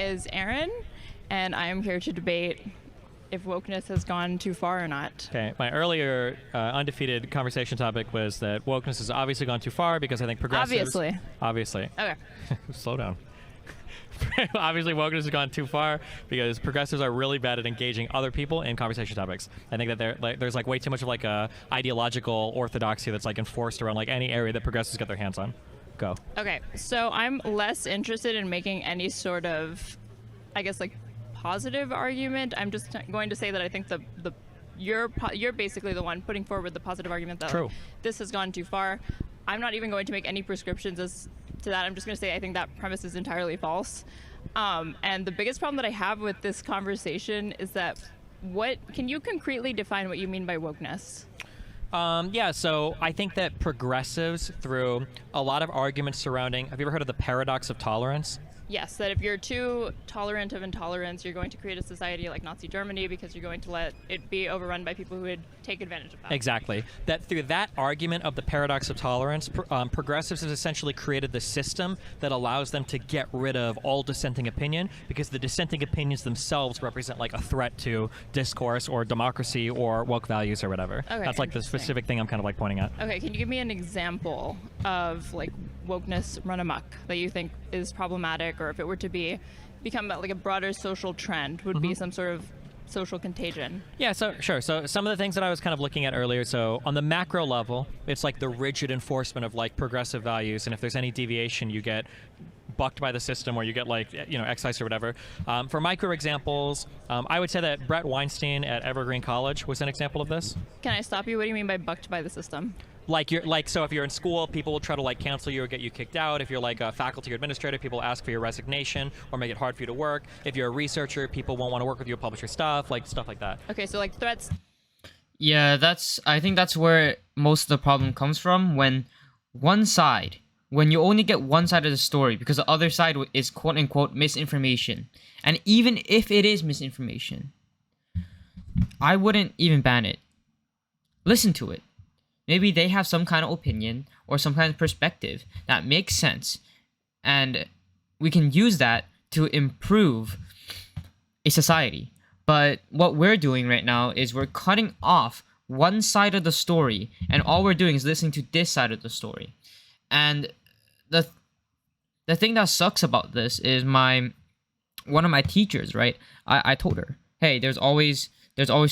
is Aaron, and I am here to debate if wokeness has gone too far or not. Okay, my earlier undefeated conversation topic was that wokeness has obviously gone too far because I think progressives... Obviously. Okay. Slow down. Obviously, wokeness has gone too far because progressives are really bad at engaging other people in conversation topics. I think that there's like way too much of like a ideological orthodoxy that's like enforced around like any area that progressives get their hands on. Go. Okay, so I'm less interested in making any sort of, I guess, like positive argument. I'm just going to say that I think you're basically the one putting forward the positive argument that like, this has gone too far. I'm not even going to make any prescriptions as to that. I'm just going to say I think that premise is entirely false. And the biggest problem that I have with this conversation is that can you concretely define what you mean by wokeness? Yeah, so I think that progressives, through a lot of arguments surrounding, have you ever heard of the paradox of tolerance? Yes, that if you're too tolerant of intolerance, you're going to create a society like Nazi Germany because you're going to let it be overrun by people who would take advantage of that. Exactly. That through that argument of the paradox of tolerance, progressives have essentially created the system that allows them to get rid of all dissenting opinion because the dissenting opinions themselves represent like a threat to discourse or democracy or woke values or whatever. Okay, that's like the specific thing I'm kind of like pointing at. Okay, can you give me an example of like wokeness run amok that you think is problematic, or if it were to become like a broader social trend, would be some sort of social contagion? Yeah, so sure. So some of the things that I was kind of looking at earlier, so on the macro level, it's like the rigid enforcement of like progressive values, and if there's any deviation, you get bucked by the system or you get like, excised or whatever. For micro examples, I would say that Brett Weinstein at Evergreen College was an example of this. Can I stop you? What do you mean by bucked by the system? So if you're in school, people will try to like cancel you or get you kicked out. If you're like a faculty or administrator, people ask for your resignation or make it hard for you to work. If you're a researcher, people won't want to work with you or publish your stuff like that. Okay, so like threats. Yeah, I think that's where most of the problem comes from, when you only get one side of the story because the other side is quote unquote misinformation. And even if it is misinformation, I wouldn't even ban it. Listen to it. Maybe they have some kind of opinion or some kind of perspective that makes sense, and we can use that to improve a society. But what we're doing right now is we're cutting off one side of the story, and all we're doing is listening to this side of the story. And the thing that sucks about this is one of my teachers, right? I told her, hey, there's always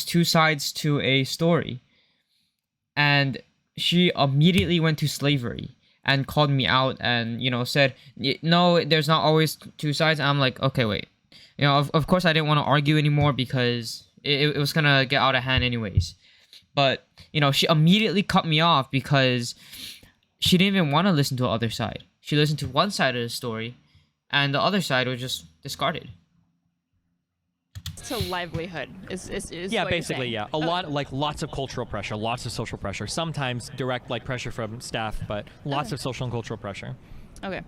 two sides to a story. And she immediately went to slavery and called me out and, said, no, there's not always two sides. And I'm like, okay, wait. Of course I didn't want to argue anymore because it was going to get out of hand anyways. But, she immediately cut me off because she didn't even want to listen to the other side. She listened to one side of the story and the other side was just discarded. To livelihood is yeah, what basically, you're saying. yeah. Lots of cultural pressure, lots of social pressure, sometimes direct like pressure from staff, but lots of social and cultural pressure. Okay.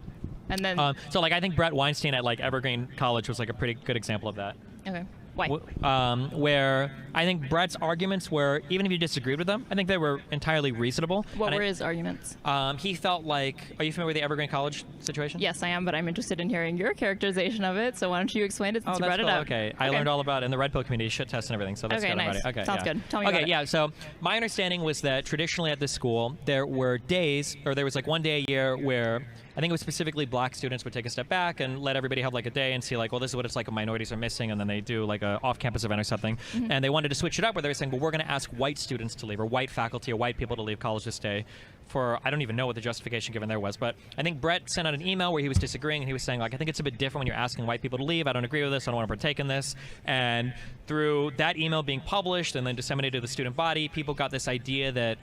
And then so like I think Brett Weinstein at like Evergreen College was like a pretty good example of that. Okay. Why? Where I think Brett's arguments were, even if you disagreed with them, I think they were entirely reasonable. What were his arguments? He felt like, are you familiar with the Evergreen College situation? Yes, I am, but I'm interested in hearing your characterization of it. So why don't you explain it since you brought it up? Okay. I learned all about it in the Red Pill community, shit test and everything. So that's okay, good. Nice. Okay, sounds good. Tell me about it. Okay, yeah. So my understanding was that traditionally at this school, there was like one day a year where I think it was specifically black students would take a step back and let everybody have like a day and see like, well, this is what it's like if minorities are missing, and then they do like a off-campus event or something. And they wanted to switch it up where they were saying, well, we're going to ask white students to leave, or white faculty or white people to leave college this day for, I don't even know what the justification given there was, but I think Brett sent out an email where he was disagreeing, and he was saying like, I think it's a bit different when you're asking white people to leave. I don't agree with this. I don't want to partake in this. And through that email being published and then disseminated to the student body, people got this idea that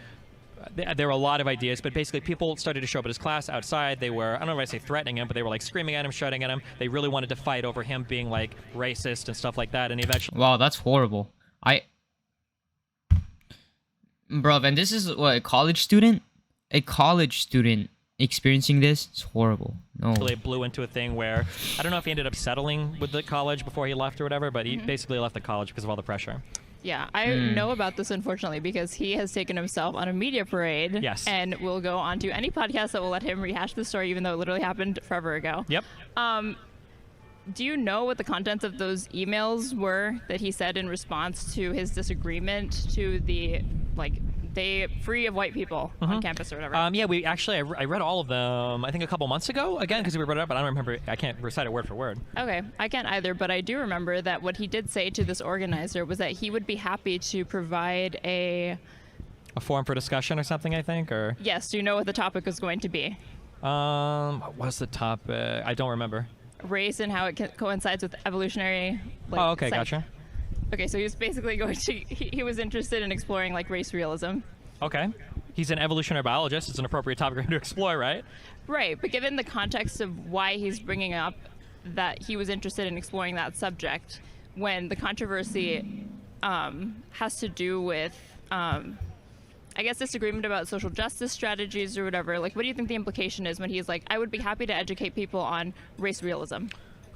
there were a lot of ideas, but basically people started to show up at his class outside. They were, I don't know if I say threatening him, but they were like screaming at him, shouting at him. They really wanted to fight over him being like racist and stuff like that. And eventually, wow, that's horrible. Bro, and this is what, a college student experiencing this is horrible. No. It blew into a thing where I don't know if he ended up settling with the college before he left or whatever, but he basically left the college because of all the pressure. Yeah, I know about this, unfortunately, because he has taken himself on a media parade. Yes. And will go on to any podcast that will let him rehash the story, even though it literally happened forever ago. Yep. do you know what the contents of those emails were that he said in response to his disagreement to the like day free of white people on campus or whatever? Yeah, we actually I read all of them. I think a couple months ago. Again, because we brought it up, but I don't remember. I can't recite it word for word. Okay, I can't either, but I do remember that what he did say to this organizer was that he would be happy to provide a forum for discussion or something, I think, or yes. Do you know what the topic was going to be? what was the topic? I don't remember. Race and how it coincides with evolutionary. Like, Oh, okay, science. gotcha. Okay, so he was basically going to. He was interested in exploring like race realism. Okay. He's an evolutionary biologist. It's an appropriate topic for him to explore, right? Right, but given the context of why he's bringing up that he was interested in exploring that subject, when the controversy has to do with, I guess, disagreement about social justice strategies or whatever, like, what do you think the implication is when he's like, I would be happy to educate people on race realism?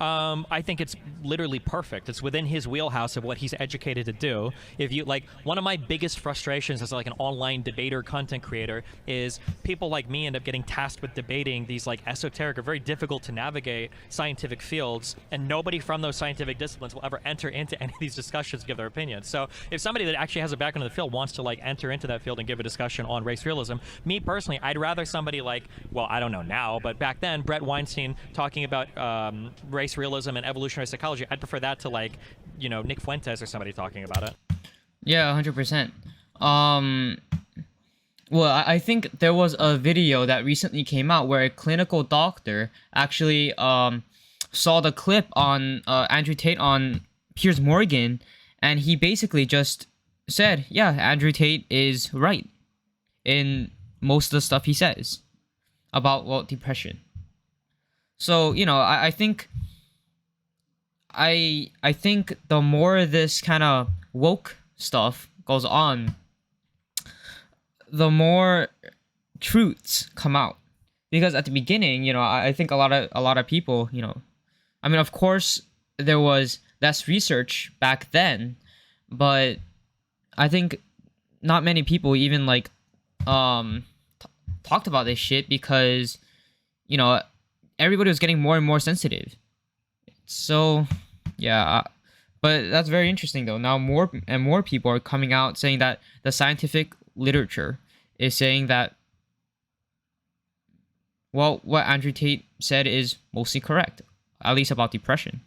I think it's literally perfect. It's within his wheelhouse of what he's educated to do. If you like, one of my biggest frustrations as like an online debater, content creator, is people like me end up getting tasked with debating these like esoteric or very difficult to navigate scientific fields, and nobody from those scientific disciplines will ever enter into any of these discussions to give their opinions. So if somebody that actually has a background in the field wants to like enter into that field and give a discussion on race realism, me personally, I'd rather somebody like, well, I don't know now, but back then, Brett Weinstein talking about race realism and evolutionary psychology. I'd prefer that to like, Nick Fuentes or somebody talking about it. Yeah, 100%. Well, I think there was a video that recently came out where a clinical doctor actually saw the clip on Andrew Tate on Piers Morgan, and he basically just said, yeah, Andrew Tate is right in most of the stuff he says about, well, depression. So, I think the more this kind of woke stuff goes on, the more truths come out. Because at the beginning, I think a lot of people, I mean, of course, there was less research back then, but I think not many people even like talked about this shit because, everybody was getting more and more sensitive. So, yeah, but that's very interesting though. Now more and more people are coming out saying that the scientific literature is saying that, well, what Andrew Tate said is mostly correct, at least about depression.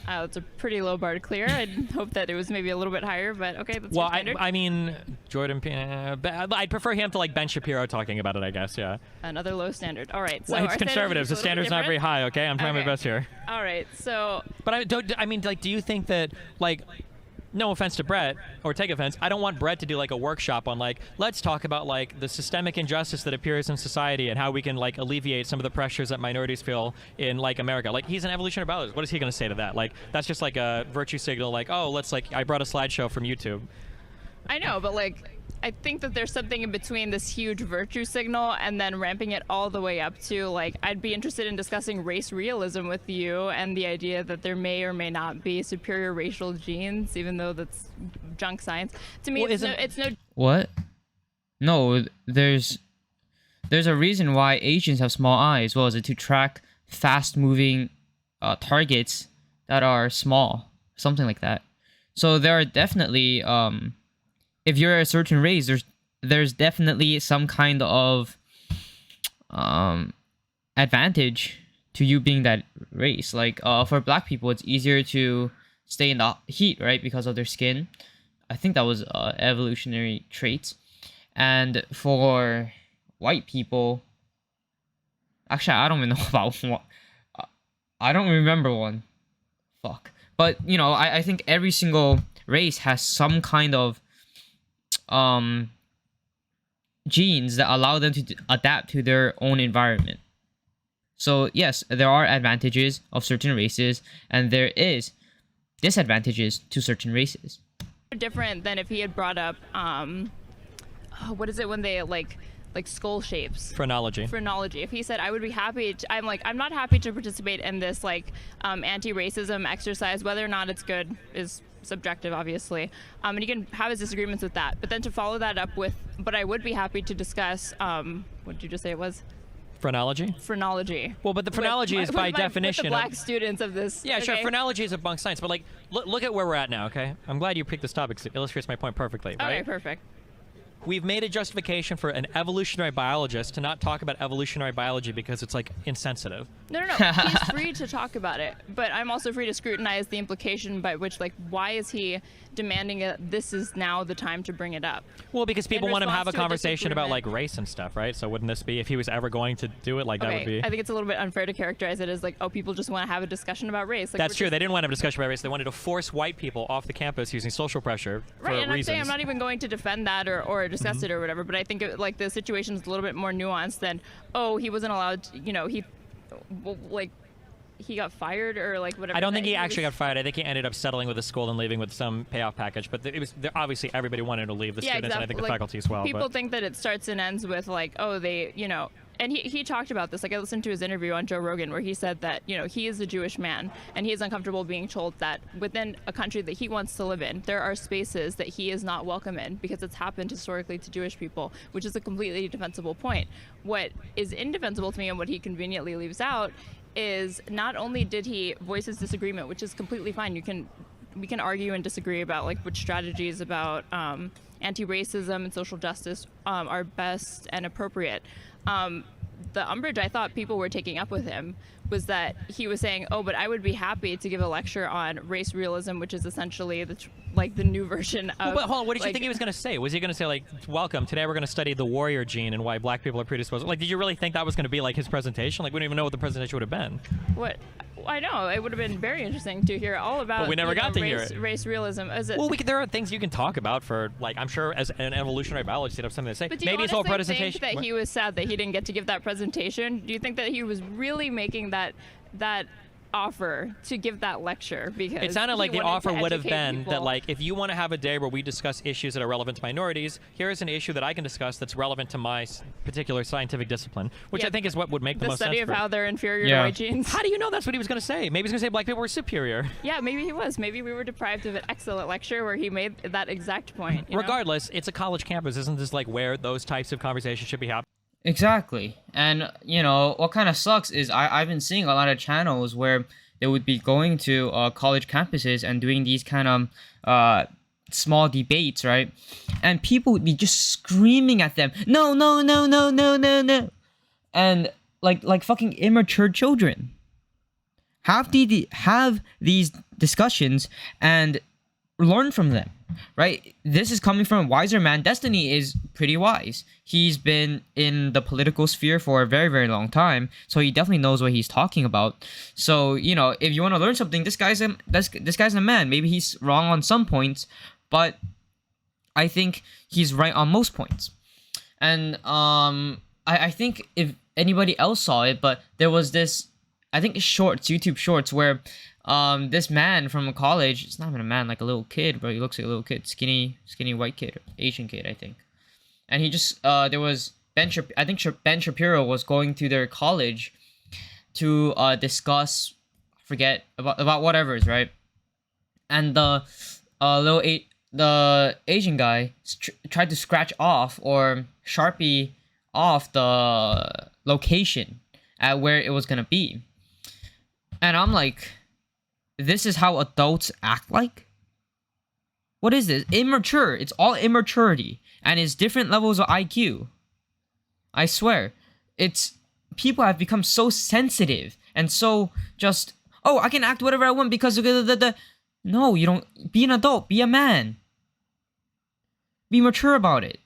It's a pretty low bar to clear. I'd hope that it was maybe a little bit higher, but okay, that's Well, your standard. I mean, Jordan, I'd prefer him to like Ben Shapiro talking about it, I guess, yeah. Another low standard. All right, so Well, our it's standard conservatives. The is a little standard's not very different. high, okay? I'm trying my Okay. best here. All right, so But do you think that, like, no offense to Brett, or take offense, I don't want Brett to do like a workshop on like, let's talk about like the systemic injustice that appears in society and how we can like alleviate some of the pressures that minorities feel in like America. Like, he's an evolutionary biologist. What is he going to say to that? Like, that's just like a virtue signal, like, oh, let's like, I brought a slideshow from YouTube. I know, but like, I think that there's something in between this huge virtue signal and then ramping it all the way up to like, I'd be interested in discussing race realism with you and the idea that there may or may not be superior racial genes, even though that's junk science. To me, Well, it's no. What? No, there's a reason why Asians have small eyes. Well, is it to track fast-moving targets that are small, something like that. So there are definitely, if you're a certain race, there's definitely some kind of advantage to you being that race. Like for black people, it's easier to stay in the heat, right, because of their skin. I think that was evolutionary traits. And for white people, actually, I don't even know about one. I don't remember one. Fuck. But I think every single race has some kind of genes that allow them to adapt to their own environment. So yes, there are advantages of certain races, and there is disadvantages to certain races. Different than if he had brought up what is it when they like skull shapes, Phrenology. if he said I would be happy to, I'm not happy to participate in this like anti-racism exercise, whether or not it's good is subjective, obviously, and he can have his disagreements with that, but then to follow that up with, but I would be happy to discuss what did you just say it was? Phrenology? phrenology. Well, but the phrenology is by definition. With the black students of this. Yeah, sure. okay. Phrenology is a bunk science, but like, look at where we're at now. Okay, I'm glad you picked this topic 'cause it illustrates my point perfectly. Right? Okay, perfect. We've made a justification for an evolutionary biologist to not talk about evolutionary biology because it's like insensitive. No. He's free to talk about it, but I'm also free to scrutinize the implication by which, like, why is he demanding it? This is now the time to bring it up. Well, because people want to have a response to a conversation about like disagreement. race and stuff, right? So wouldn't this be if he was ever going to do it? Like that would be. I think it's a little bit unfair to characterize it as like, oh, people just want to have a discussion about race. Like, That's we're true. just- They didn't want to have a discussion about race. They wanted to force white people off the campus using social pressure for Right, and I'm reasons. saying I'm not even going to defend that or discuss it or whatever, but I think like the situation is a little bit more nuanced than, oh, he wasn't allowed to, he got fired or like whatever. I don't think that he actually was- got fired. I think he ended up settling with the school and leaving with some payoff package. But it was obviously everybody wanted to leave, the Yeah, students and I exactly. think the Like, faculty as well. People But think that it starts and ends with like, oh, and he talked about this. Like, I listened to his interview on Joe Rogan where he said that, he is a Jewish man and he is uncomfortable being told that within a country that he wants to live in, there are spaces that he is not welcome in because it's happened historically to Jewish people, which is a completely defensible point. What is indefensible to me and what he conveniently leaves out is not only did he voice his disagreement, which is completely fine. We can argue and disagree about like which strategies about anti-racism and social justice are best and appropriate. The umbrage I thought people were taking up with him was that he was saying, oh, but I would be happy to give a lecture on race realism, which is essentially the new version of... Well, but hold on, what did you like- think he was going to say? Was he going to say, like, welcome, today we're going to study the warrior gene and why black people are predisposed? Like, did you really think that was going to be, like, his presentation? Like, we don't even know what the presentation would have been. What? I know. It would have been very interesting to hear all about But we never got to hear race, it. race realism. Is it? Well, there are things you can talk about for, like, I'm sure as an evolutionary biologist, you'd have something to say. But do you Maybe his whole honestly presentation... think that he was sad that he didn't get to give that presentation? Do you think that he was really making that offer to give that lecture because It sounded like he the wanted offer to would have educate been people? that, like, if you want to have a day where we discuss issues that are relevant to minorities, here is an issue that I can discuss that's relevant to my particular scientific discipline, which Yeah, I think is what would make the the most study sense. of how they're inferior Yeah. to white genes. How do you know that's what he was going to say? Maybe he's going to say black people were superior. Yeah, maybe he was. Maybe we were deprived of an excellent lecture where he made that exact point. you know? Regardless, it's a college campus. Isn't this like where those types of conversations should be happening? Exactly. And, what kind of sucks is I've been seeing a lot of channels where they would be going to college campuses and doing these kind of small debates, right? And people would be just screaming at them, no, no, no, no, no, no, no. And like fucking immature children. Have these discussions and learn from them, right? This is coming from a wiser man. Destiny is pretty wise. He's been in the political sphere for a very, very long time, so he definitely knows what he's talking about. So, if you want to learn something, this guy's a man. Maybe he's wrong on some points, but I think he's right on most points. And I think if anybody else saw it, but there was this, I think YouTube shorts where this man from a college, it's not even a man, like a little kid, but he looks like a little kid, skinny white kid, Asian kid, I think. And he just, there was Ben Shapiro was going to their college to discuss, forget, about whatever's, right? And the the Asian guy tried to scratch off or Sharpie off the location at where it was gonna be. And I'm like, this is how adults act like? What is this? Immature. It's all immaturity. And it's different levels of IQ. I swear. People have become so sensitive and so just, oh, I can act whatever I want because of the. No, you don't. Be an adult. Be a man. Be mature about it.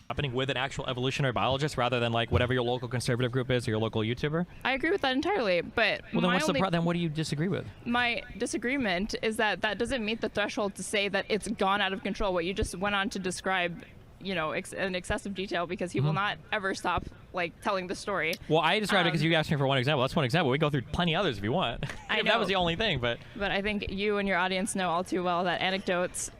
Happening with an actual evolutionary biologist rather than like whatever your local conservative group is or your local YouTuber? I agree with that entirely, but Well, then my then what do you disagree with? my disagreement is that doesn't meet the threshold to say that it's gone out of control. What you just went on to describe, in excessive detail, because he will not ever stop telling the story. Well, I described it because you asked me for one example. That's one example. We can go through plenty others if you want. I If that know. was the only thing, but But I think you and your audience know all too well that anecdotes,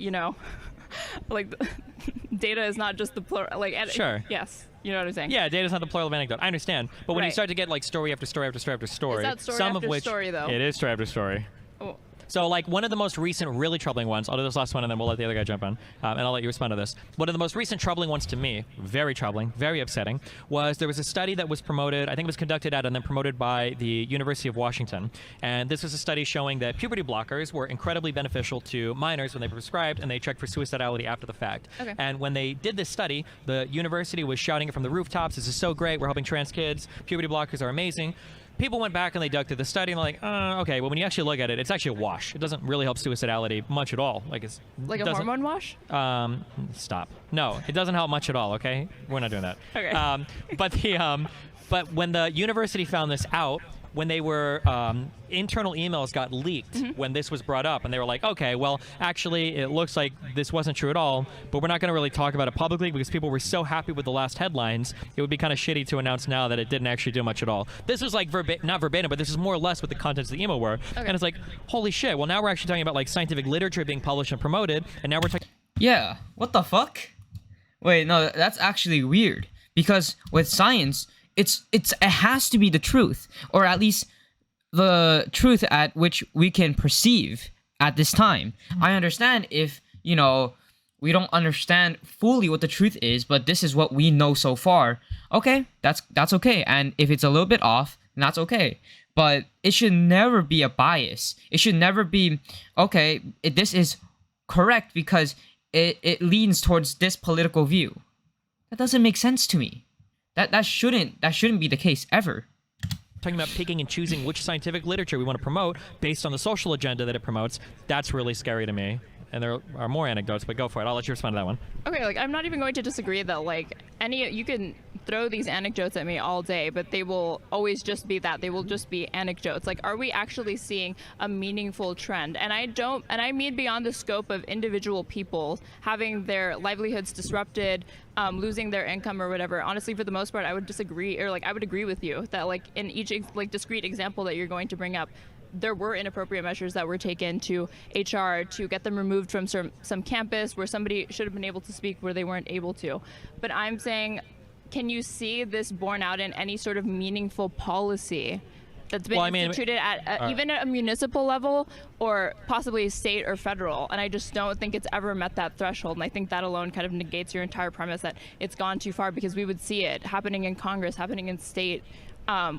data is not just the plural. Sure. Yes, you know what I'm saying. yeah, data's not the plural of anecdote. I understand. But when you Right. start to get like story after story after story after story, Is that story some after of which story, though? it is story after story. Oh, So, like, one of the most recent really troubling ones, I'll do this last one and then we'll let the other guy jump on, and I'll let you respond to this. One of the most recent troubling ones to me, very troubling, very upsetting, was there was a study that was promoted, I think it was conducted at and then promoted by the University of Washington. And this was a study showing that puberty blockers were incredibly beneficial to minors when they were prescribed, and they checked for suicidality after the fact. Okay. And when they did this study, the university was shouting it from the rooftops, this is so great, we're helping trans kids, puberty blockers are amazing. People went back and they dug through the study and they're like, okay, well, when you actually look at it, it's actually a wash. It doesn't really help suicidality much at all. Like Like a hormone wash? Stop. No, it doesn't help much at all, okay? We're not doing that. Okay. But when the university found this out, when they were internal emails got leaked when this was brought up, and they were like, okay, well, actually, it looks like this wasn't true at all, but we're not going to really talk about it publicly because people were so happy with the last headlines, it would be kind of shitty to announce now that it didn't actually do much at all. This was like not verbatim, but this is more or less what the contents of the email were. Okay. And it's like, holy shit, well, now we're actually talking about like scientific literature being published and promoted, and now we're talking... Yeah, what the fuck? Wait, no, that's actually weird. Because with science, it has to be the truth, or at least the truth at which we can perceive at this time. I understand if, you know, we don't understand fully what the truth is, but this is what we know so far. Okay, that's okay. And if it's a little bit off, then that's okay. But it should never be a bias. It should never be, okay, this is correct because it leans towards this political view. That doesn't make sense to me. That shouldn't be the case ever. Talking about picking and choosing which scientific literature we want to promote based on the social agenda that it promotes, that's really scary to me. And there are more anecdotes, but go for it. I'll let you respond to that one. Okay, like, I'm not even going to disagree that, like, you can throw these anecdotes at me all day, but they will always just be that. They will just be anecdotes. Like, are we actually seeing a meaningful trend? And I mean beyond the scope of individual people having their livelihoods disrupted, losing their income or whatever. Honestly, for the most part, I would disagree, or, like, I would agree with you that, like, in each, like, discrete example that you're going to bring up, there were inappropriate measures that were taken to HR to get them removed from some campus where somebody should have been able to speak where they weren't able to. But I'm saying, can you see this borne out in any sort of meaningful policy that's been instituted at even at a municipal level or possibly state or federal? And I just don't think it's ever met that threshold. And I think that alone kind of negates your entire premise that it's gone too far, because we would see it happening in Congress, happening in state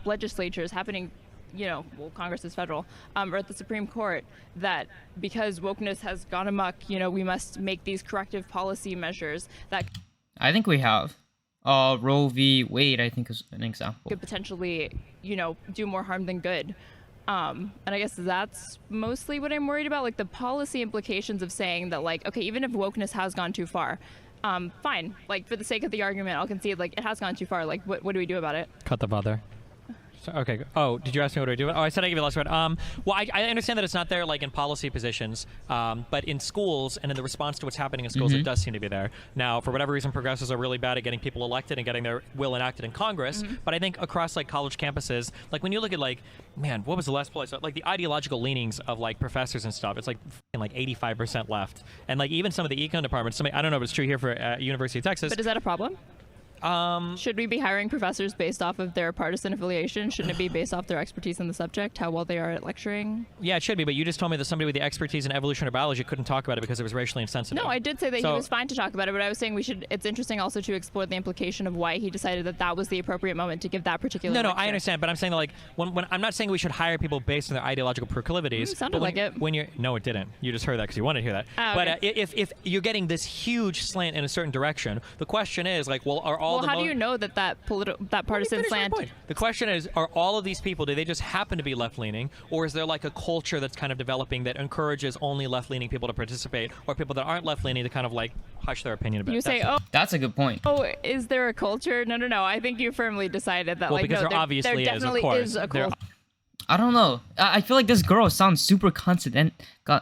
legislatures, happening, you know, well, Congress is federal, or at the Supreme Court, that because wokeness has gone amok, you know, we must make these corrective policy measures that I think we have. Roe v. Wade, I think, is an example. Could potentially, you know, do more harm than good. And I guess that's mostly what I'm worried about, like the policy implications of saying that, like, okay, even if wokeness has gone too far, fine. Like, for the sake of the argument, I'll concede, like, it has gone too far. Like, what do we do about it? Cut the bother. Okay. Oh, did you ask me what do I do? Oh, I said I give you the last word. Well, I understand that it's not there, like, in policy positions, but in schools and in the response to what's happening in schools, it does seem to be there. Now, for whatever reason, progressives are really bad at getting people elected and getting their will enacted in Congress. But I think across, like, college campuses, like, when you look at, like, man, what was the last poll I saw? Like, the ideological leanings of, like, professors and stuff, it's like 85% left. And, like, even some of the econ departments, I don't know if it's true here for University of Texas. But is that a problem? Should we be hiring professors based off of their partisan affiliation? Shouldn't it be based off their expertise in the subject, how well they are at lecturing? Yeah, it should be, but you just told me that somebody with the expertise in evolutionary biology couldn't talk about it because it was racially insensitive. No, I did say that he was fine to talk about it, but I was saying it's interesting also to explore the implication of why he decided that that was the appropriate moment to give that particular lecture. I understand, but I'm saying that, like, when I'm not saying we should hire people based on their ideological proclivities. Sounded like it. No, it didn't. You just heard that because you wanted to hear that. Okay. But if you're getting this huge slant in a certain direction, the question is, like, well, are all how do you know that partisan slant? The question is, are all of these people, do they just happen to be left-leaning, or is there, like, a culture that's kind of developing that encourages only left-leaning people to participate, or people that aren't left-leaning to kind of, like, hush their opinion a bit? You say, that's a good point. Oh, is there a culture? No. I think you firmly decided that, well, like, because no, there obviously there definitely is a culture. I don't know. I feel like this girl sounds super consonanting. I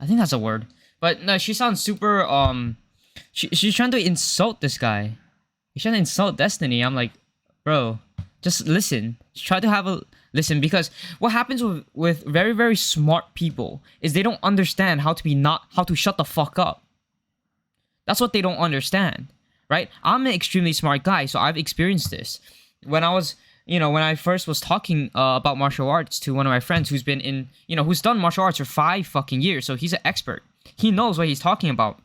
think that's a word. But no, she sounds super she's trying to insult this guy. She's trying to insult Destiny. I'm like, bro, just listen. Just try to have a listen, because what happens with very, very smart people is they don't understand how to shut the fuck up. That's what they don't understand, right? I'm an extremely smart guy, so I've experienced this. When I was, when I first was talking about martial arts to one of my friends who's been in, who's done martial arts for 5 fucking years, so he's an expert. He knows what he's talking about,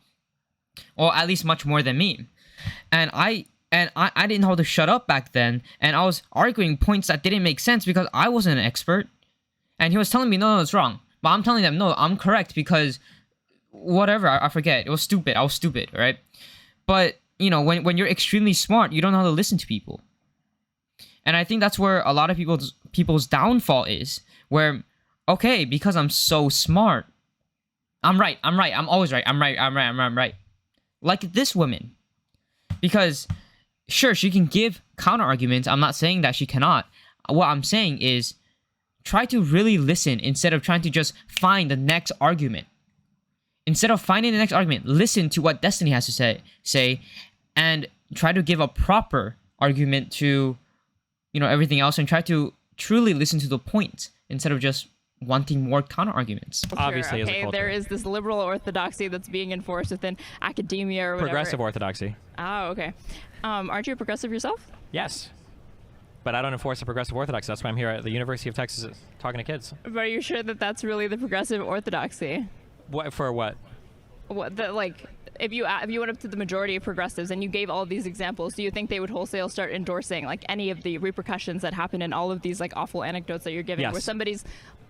or at least much more than me. And I didn't know how to shut up back then, and I was arguing points that didn't make sense because I wasn't an expert. And he was telling me, no, it's wrong. But I'm telling them, no, I'm correct because whatever, I forget. It was stupid. I was stupid, right? But, when you're extremely smart, you don't know how to listen to people. And I think that's where a lot of people's downfall is, where, okay, because I'm so smart, I'm right, I'm always right, I'm right. Like this woman. Because, sure, she can give counter-arguments. I'm not saying that she cannot. What I'm saying is, try to really listen instead of trying to just find the next argument. Instead of finding the next argument, listen to what Destiny has to say, and try to give a proper argument to, everything else, and try to truly listen to the point instead of just wanting more counter arguments. Obviously, okay, as a culture. there is this liberal orthodoxy that's being enforced within academia or whatever. Progressive orthodoxy. Oh, okay. Aren't you a progressive yourself? Yes. But I don't enforce the progressive orthodoxy. That's why I'm here at the University of Texas talking to kids. But are you sure that that's really the progressive orthodoxy? What for? What? What that like? If you went up to the majority of progressives and you gave all of these examples, do you think they would wholesale start endorsing like any of the repercussions that happen in all of these like awful anecdotes that you're giving, Yes. where somebody's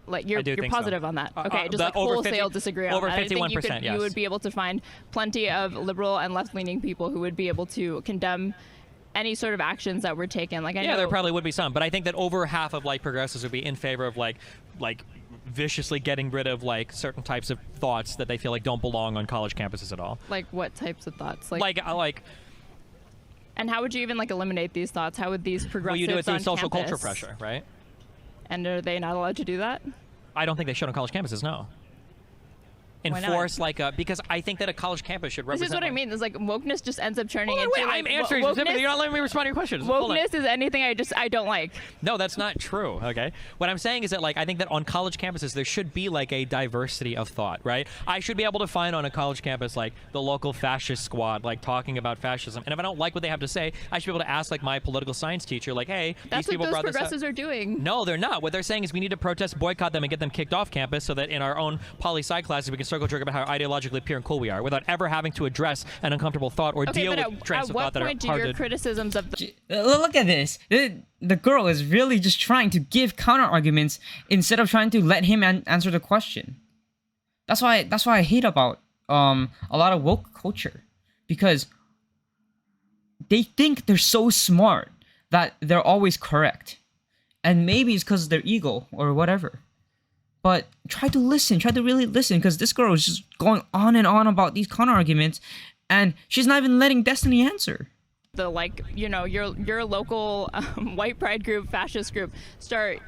like you're positive so. on that? Okay, just like over wholesale 50 disagree on over that. I think 51%, you would be able to find plenty of liberal and left-leaning people who would be able to condemn any sort of actions that were taken. Like I know there probably would be some, but I think that over half of like progressives would be in favor of like viciously getting rid of like certain types of thoughts that they feel like don't belong on college campuses at all. Like what types of thoughts? Like and how would you even like eliminate these thoughts? How would these progressives well, you do it through on social campus, culture pressure, right? And are they not allowed to do that? I don't think they should on college campuses. No. Why not? Enforce because I think that a college campus should represent. This is what I mean. It's like wokeness just ends up turning into. Wait, like, I'm answering specifically. You're not letting me respond to your questions. Wokeness is anything I don't like. No, that's not true. Okay, what I'm saying is that like I think that on college campuses there should be like a diversity of thought, right? I should be able to find on a college campus like the local fascist squad like talking about fascism, and if I don't like what they have to say, I should be able to ask like my political science teacher, like, hey, That's these people what brought those this up. progressives are doing. No, they're not. What they're saying is we need to protest, boycott them, and get them kicked off campus so that in our own poli-sci classes we can circle jerk about how ideologically pure and cool we are without ever having to address an uncomfortable thought or deal with trends of thought that are hard to... At what point do your criticisms of... Look at this. The girl is really just trying to give counter arguments instead of trying to let him answer the question. That's why I hate about a lot of woke culture, because they think they're so smart that they're always correct, and maybe it's because of their ego or whatever. But try to really listen, because this girl is just going on and on about these counter arguments, and she's not even letting Destiny answer. The your local white pride group, fascist group start,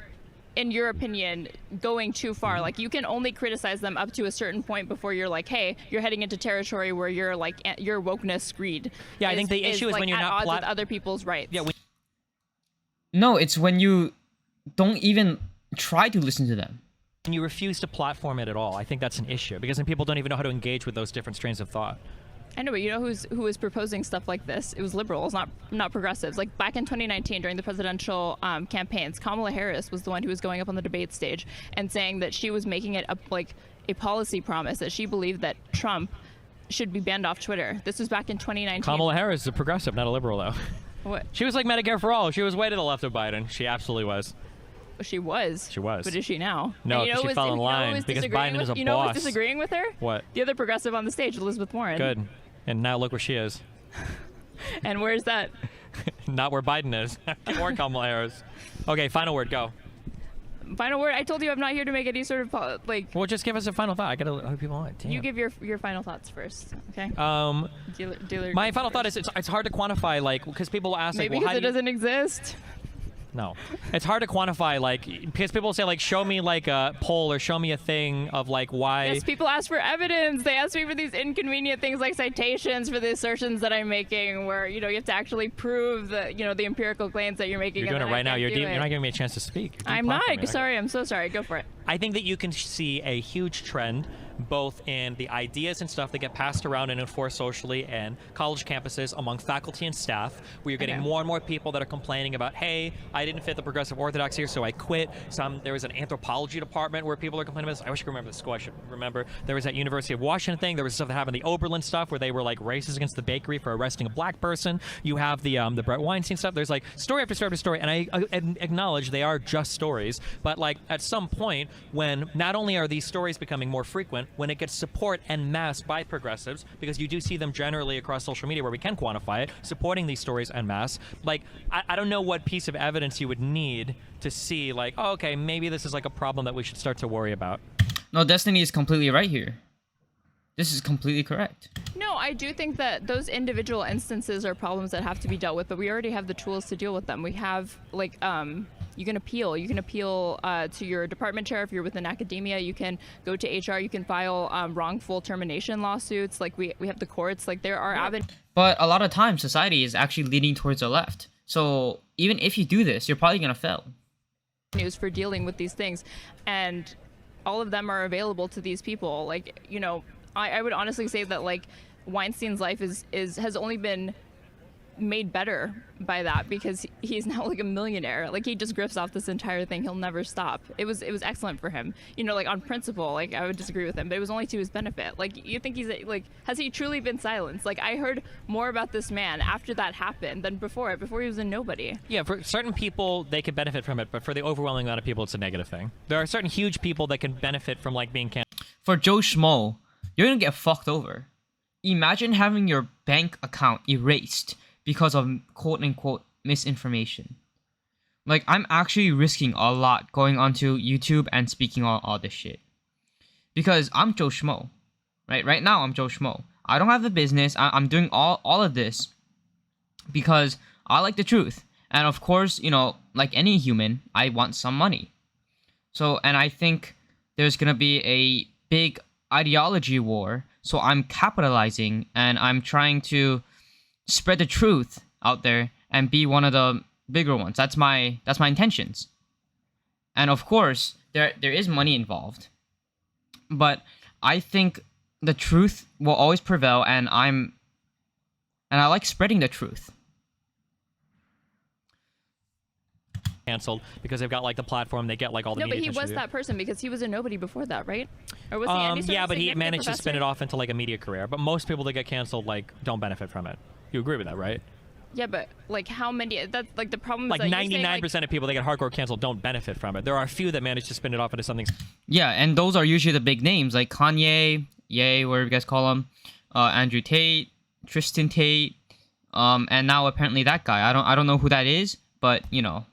in your opinion, going too far. Like you can only criticize them up to a certain point before you're like, hey, you're heading into territory where you're like your wokeness greed. Yeah, I think the issue is like when you're at not odds with other people's rights. Yeah. No, it's when you don't even try to listen to them. And you refuse to platform it at all. I think that's an issue, because then people don't even know how to engage with those different strains of thought. I know, but you know who was proposing stuff like this? It was liberals, not progressives. Like back in 2019, during the presidential campaigns, Kamala Harris was the one who was going up on the debate stage and saying that she was making it a policy promise that she believed that Trump should be banned off Twitter. This was back in 2019. Kamala Harris is a progressive, not a liberal, though. What? She was like Medicare for all. She was way to the left of Biden. She absolutely was. She was. She was. But is she now? No, because she fell in line because Biden is a boss. You know who's disagreeing with her? What? The other progressive on the stage, Elizabeth Warren. Good. And now look where she is. And where's that? Not where Biden is. Or Kamala Harris. Okay, final word, go. Final word. I told you I'm not here to make any sort of Well, just give us a final thought. I gotta hope people want. Damn. You give your final thoughts first, okay? Dealer my final thought is it's hard to quantify, because people ask maybe well, how because do it doesn't exist. No, it's hard to quantify, because people say show me a poll or show me a thing of why. Yes, people ask for evidence. They ask me for these inconvenient things like citations for the assertions that I'm making, where you have to actually prove the the empirical claims that you're making. You're doing it right now. You're not giving me a chance to speak. I'm not. Sorry. I'm so sorry. Go for it. I think that you can see a huge trend both in the ideas and stuff that get passed around and enforced socially and college campuses among faculty and staff, where you're getting more and more people that are complaining about, hey, I didn't fit the progressive orthodox here, so I quit. There was an anthropology department where people are complaining about this. I wish I could remember the school. I should remember. There was that University of Washington thing. There was stuff that happened, the Oberlin stuff, where they were like racist against the bakery for arresting a black person. You have the Brett Weinstein stuff. There's like story after story after story, and I acknowledge they are just stories, but like at some point, when not only are these stories becoming more frequent, when it gets support en masse by progressives, because you do see them generally across social media where we can quantify it, supporting these stories en masse, like I don't know what piece of evidence you would need to see like, oh, okay, maybe this is like a problem that we should start to worry about. No, Destiny is completely right here. This is completely correct. No, I do think that those individual instances are problems that have to be dealt with, but we already have the tools to deal with them. We have, like, you can appeal. You can appeal to your department chair if you're within academia. You can go to HR. You can file wrongful termination lawsuits. Like, we have the courts. Like, there are avenues. But a lot of times, society is actually leaning towards the left. So even if you do this, you're probably going to fail. For dealing with these things. And all of them are available to these people. Like, you know, I would honestly say that like Weinstein's life has only been made better by that, because he's now like a millionaire. Like, he just grifts off this entire thing. He'll never stop. It was excellent for him. You know, like on principle, like I would disagree with him, but it was only to his benefit. Like, you think he's like, has he truly been silenced? Like, I heard more about this man after that happened than before it. Before, he was a nobody. Yeah, for certain people, they could benefit from it, but for the overwhelming amount of people, it's a negative thing. There are certain huge people that can benefit from like being canceled. For Joe Schmo, you're gonna get fucked over. Imagine having your bank account erased because of quote-unquote misinformation. Like, I'm actually risking a lot going onto YouTube and speaking all this shit. Because I'm Joe Schmo. Right now, I'm Joe Schmo. I don't have the business. I'm doing all of this because I like the truth. And of course, you know, like any human, I want some money. So, and I think there's gonna be a big ideology war, so I'm capitalizing and I'm trying to spread the truth out there and be one of the bigger ones. That's my intentions. And of course, there is money involved, but I think the truth will always prevail, and I like spreading the truth. Canceled because they've got like the platform, they get like all the No, but media he was that person because he was a nobody before that, right? Or was he any sort yeah, of but he significant managed to professor? spin it off into like a media career. But most people that get canceled like don't benefit from it. You agree with that, right? Yeah, but like how many? That's like the problem. Like is that 99% of people that get hardcore canceled don't benefit from it. There are a few that manage to spin it off into something. Yeah, and those are usually the big names like Kanye, Ye, whatever you guys call him, Andrew Tate, Tristan Tate, and now apparently that guy. I don't know who that is, but you know.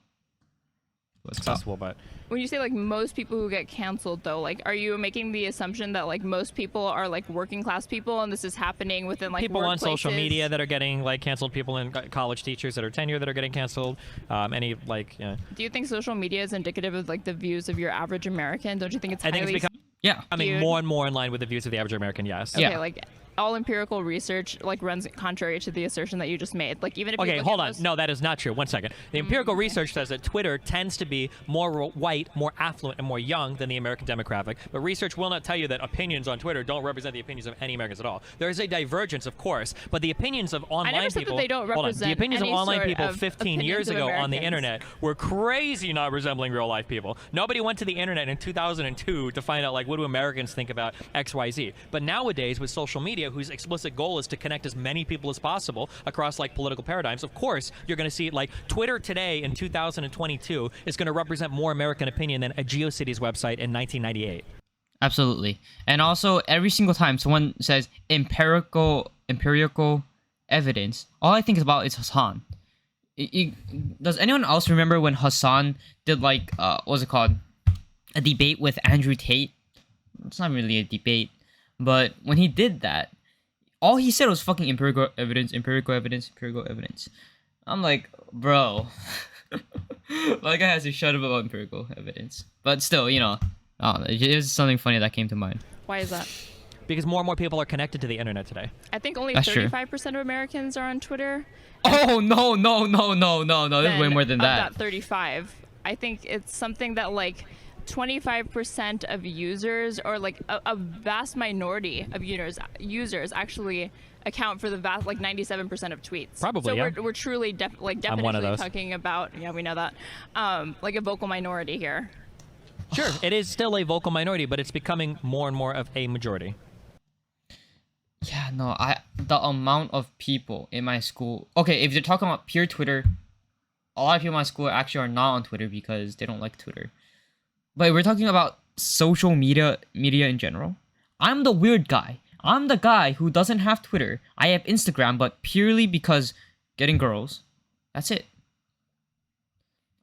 Accessible, but when you say like most people who get canceled, though, like, are you making the assumption that like most people are like working class people, and this is happening within like people on social workplaces? media that are getting like canceled, people in college teachers that are tenure that are getting canceled, any like. Do you think social media is indicative of like the views of your average American? Don't you think it's highly? I think it's becoming skewed? more and more in line with the views of the average American. Yes. Okay, Yeah. like all empirical research like runs contrary to the assertion that you just made. Like, even if Okay, you look hold at on. most- No, that is not true. One second. The empirical research says that Twitter tends to be more white, more affluent, and more young than the American demographic. But research will not tell you that opinions on Twitter don't represent the opinions of any Americans at all. There is a divergence, of course, but the opinions of online never said that people. they don't hold on. represent The opinions of any online sort people of 15 years opinions of ago on the Americans. internet were crazy not resembling real life people. Nobody went to the internet in 2002 to find out like what do Americans think about XYZ. But nowadays with social media, whose explicit goal is to connect as many people as possible across like political paradigms, of course you're going to see like Twitter today in 2022 is going to represent more American opinion than a GeoCities website in 1998. Absolutely. And also, every single time someone says empirical evidence, all I think about is Hassan. Does anyone else remember when Hassan did like what was it called, a debate with Andrew Tate? It's not really a debate, but when he did that, all he said was fucking empirical evidence. I'm like, bro, like I has to shut up about empirical evidence. But still, you know, it was something funny that came to mind. Why is that? Because more and more people are connected to the internet today. I think only That's true. 35% of Americans are on Twitter. Oh no! There's way more than Of that. that 35, I think it's something that like 25% of users, or like a vast minority of users actually account for the vast, like 97% of tweets. Probably, so yeah. we're truly I'm one of definitively those. talking about, yeah, we know that, like a vocal minority here. Sure, it is still a vocal minority, but it's becoming more and more of a majority. Yeah, no, the amount of people in my school. Okay, if you're talking about pure Twitter, a lot of people in my school actually are not on Twitter because they don't like Twitter. But if we're talking about social media in general, I'm the weird guy. I'm the guy who doesn't have Twitter. I have Instagram, but purely because getting girls. That's it.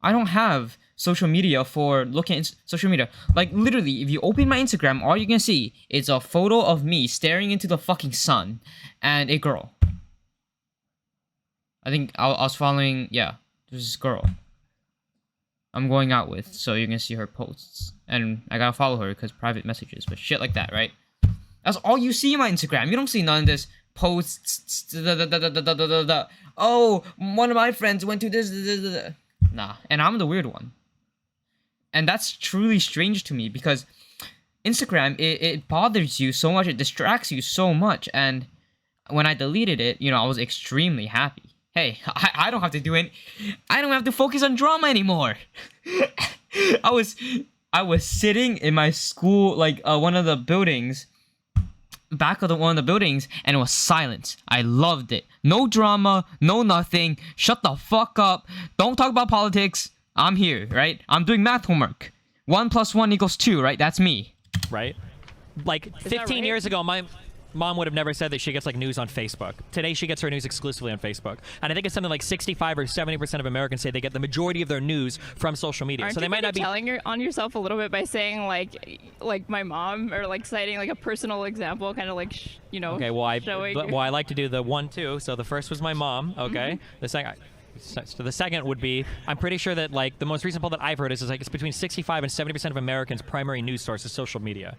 I don't have social media for looking at social media. Like, literally, if you open my Instagram, all you can see is a photo of me staring into the fucking sun and a girl. I think I was following, yeah, there's this girl I'm going out with, so you can see her posts. And I gotta follow her because private messages, but shit like that, right? That's all you see in my Instagram. You don't see none of this posts. Oh, one of my friends went to this. Nah, and I'm the weird one. And that's truly strange to me because Instagram, it bothers you so much, it distracts you so much. And when I deleted it, I was extremely happy. Hey, I don't have to do it. I don't have to focus on drama anymore. I was sitting in my school, like one of the buildings, back of one of the buildings, and it was silence. I loved it. No drama, no nothing. Shut the fuck up. Don't talk about politics. I'm here, right? I'm doing math homework. 1 + 1 = 2, right? That's me. Right? Like 15 right? years ago, my mom would have never said that she gets like news on Facebook. Today, she gets her news exclusively on Facebook. And I think it's something like 65 or 70% of Americans say they get the majority of their news from social media. Aren't so they you might not be telling on yourself a little bit by saying like my mom, or like citing like a personal example, kind of like Okay, well, showing I like to do the 1, 2. So the first was my mom. Okay, the second. So the second would be, I'm pretty sure that like the most recent poll that I've heard is like it's between 65 and 70% of Americans' primary news source is social media.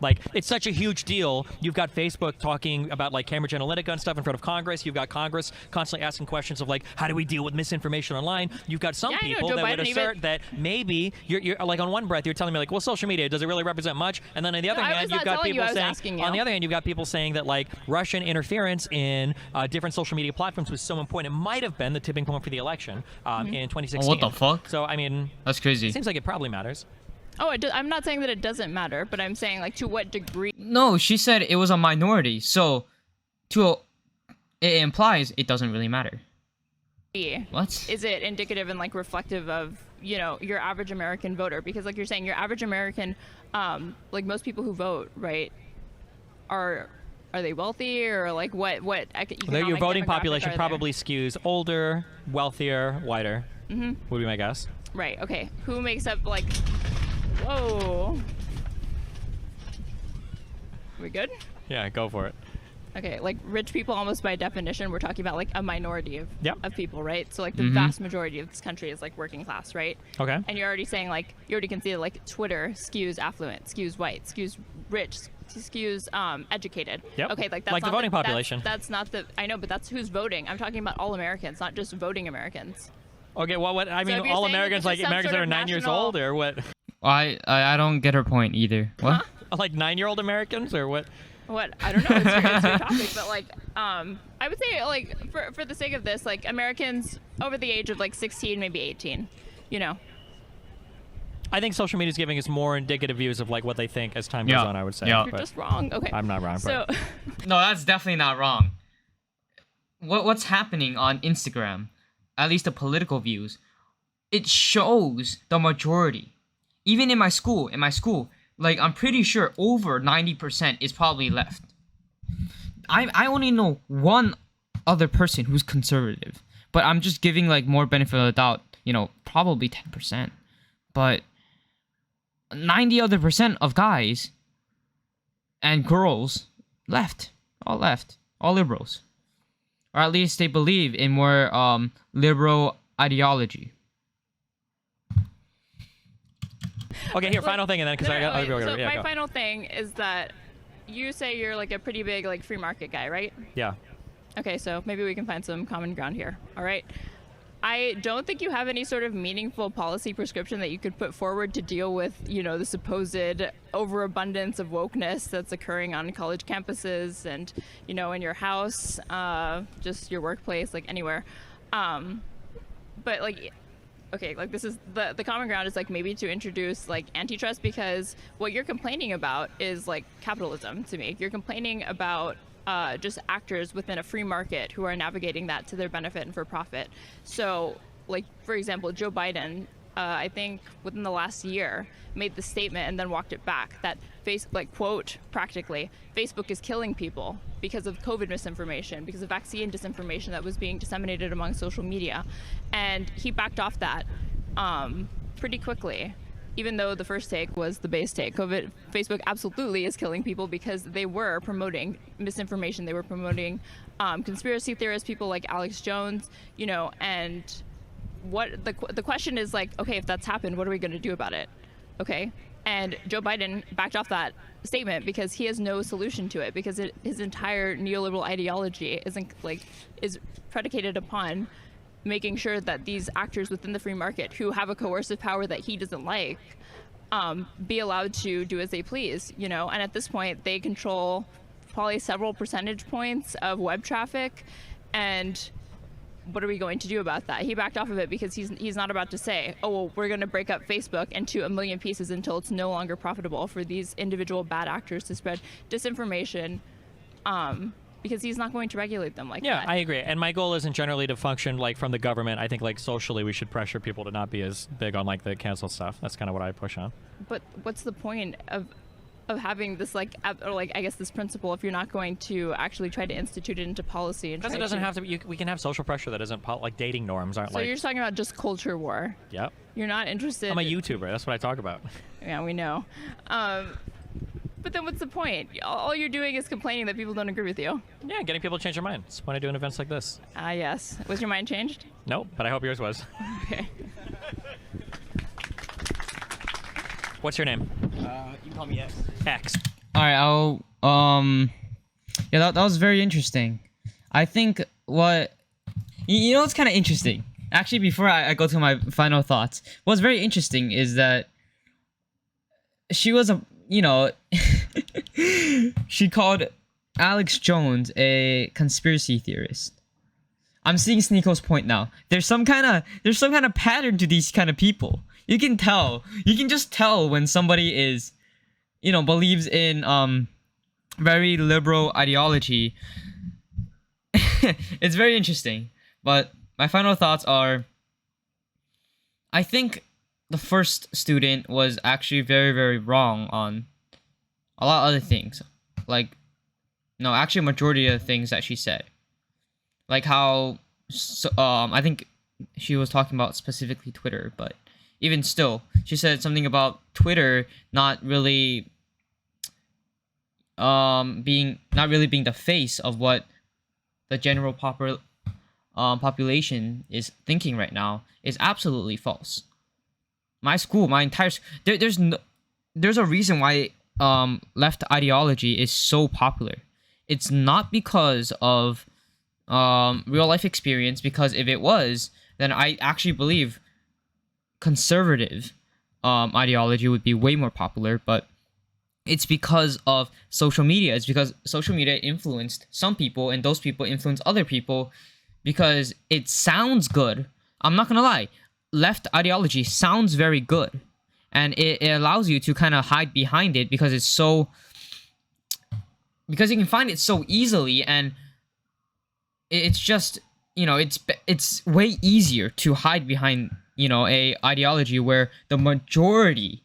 Like, it's such a huge deal. You've got Facebook talking about like Cambridge Analytica and stuff in front of Congress. You've got Congress constantly asking questions of like, how do we deal with misinformation online? You've got some people that would assert that maybe you're like, on one breath you're telling me like, well, social media, does it really represent much? And then on the other hand, you've got people saying, on the other hand, you've got people saying that like Russian interference in different social media platforms was so important it might have been the tipping point for the election in 2016. Oh, what the fuck? So I mean, that's crazy. It seems like it probably matters. Oh, I'm not saying that it doesn't matter, but I'm saying like to what degree. No, she said it was a minority, so it implies it doesn't really matter. What? Is it indicative and like reflective of your average American voter? Because like you're saying, your average American, like most people who vote, right, are they wealthy, or like what economic Your voting demographic population are probably skews older, wealthier, whiter. Would be my guess. Right. Okay. Who makes up like? Whoa. We good? Yeah, go for it. Okay, like rich people, almost by definition, we're talking about like a minority of people, right? So like the vast majority of this country is like working class, right? Okay. And you're already saying like, you already can see that like Twitter skews affluent, skews white, skews rich, skews educated. Yep. Okay, like that's like not the voting population. That's not the, I know, but that's who's voting. I'm talking about all Americans, not just voting Americans. Okay, well, what I mean, if you're all saying that Americans, this like is some Americans sort that are of 9 years national- old, or what? I don't get her point either. What? Huh? Like 9-year-old Americans, or what? What? I don't know. It's your topic, but like, I would say like for the sake of this, like Americans over the age of like 16, maybe 18, I think social media is giving us more indicative views of like what they think as time goes on. I would say. Yeah. You're But just wrong. Okay. I'm not wrong. So, But No, that's definitely not wrong. What's happening on Instagram, at least the political views, it shows the majority. Even in my school, like I'm pretty sure over 90% is probably left. I only know one other person who's conservative, but I'm just giving like more benefit of the doubt, probably 10%. But 90 other percent of guys and girls left, all liberals. Or at least they believe in more liberal ideology. okay, here, final thing, and then because my final thing is that you say you're like a pretty big like free market guy, right? Yeah. Okay, so maybe we can find some common ground here. All right. I don't think you have any sort of meaningful policy prescription that you could put forward to deal with, the supposed overabundance of wokeness that's occurring on college campuses and, in your house, just your workplace, like anywhere. But like, okay, like this is the common ground is like maybe to introduce like antitrust, because what you're complaining about is like capitalism to me. You're complaining about just actors within a free market who are navigating that to their benefit and for profit. So, like, for example, Joe Biden, I think within the last year, made the statement and then walked it back that quote, practically, Facebook is killing people because of COVID misinformation, because of vaccine disinformation that was being disseminated among social media. And he backed off that pretty quickly, even though the first take was the base take. Facebook absolutely is killing people because they were promoting misinformation. They were promoting conspiracy theorists, people like Alex Jones, and what the question is like, okay, if that's happened, what are we going to do about it? Okay. And Joe Biden backed off that statement because he has no solution to it, because his entire neoliberal ideology is predicated upon making sure that these actors within the free market who have a coercive power that he doesn't like be allowed to do as they please, and at this point they control probably several percentage points of web traffic. And what are we going to do about that? He backed off of it because he's not about to say, oh, well, we're going to break up Facebook into a million pieces until it's no longer profitable for these individual bad actors to spread disinformation, because he's not going to regulate them like that. Yeah, I agree. And my goal isn't generally to function like from the government. I think like socially we should pressure people to not be as big on like the cancel stuff. That's kind of what I push on. But what's the point of having this I guess this principle if you're not going to actually try to institute it into policy? And because it doesn't have to. We can have social pressure that isn't like dating norms aren't so you're just talking about just culture war. Yep. You're not interested. I'm a YouTuber. That's what I talk about. Yeah, we know. But then what's the point? All you're doing is complaining that people don't agree with you. Yeah, getting people to change their mind. That's the point of doing events like this. Yes. Was your mind changed? Nope, but I hope yours was. Okay. What's your name? You can call me X. X. All right, yeah, that was very interesting. I think what's kind of interesting. Actually, before I go to my final thoughts, what's very interesting is that she was she called Alex Jones a conspiracy theorist. I'm seeing Sneeko's point now. There's some kind of pattern to these kind of people. You can tell. You can just tell when somebody is, believes in very liberal ideology. It's very interesting. But my final thoughts are, I think the first student was actually very, very wrong on a lot of other things. Actually a majority of the things that she said. Like how, I think she was talking about specifically Twitter, but even still, she said something about Twitter not really being the face of what the general population is thinking right now is absolutely false. My school, my entire there's a reason why left ideology is so popular. It's not because of real life experience, because if it was, then I actually believe conservative ideology would be way more popular, but it's because of social media. It's because social media influenced some people, and those people influence other people because it sounds good. I'm not gonna lie, left ideology sounds very good, and it allows you to kind of hide behind it because you can find it so easily, and it's just, it's way easier to hide behind, a ideology where the majority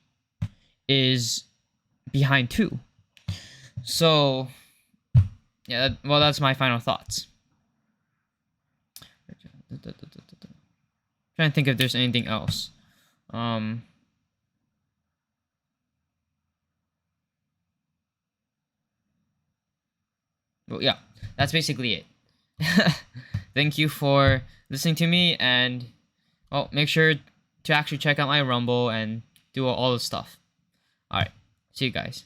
is behind too. So, yeah, well, that's my final thoughts. Trying to think if there's anything else. Well, yeah, that's basically it. Thank you for listening to me, and make sure to actually check out my Rumble and do all the stuff. All right, see you guys.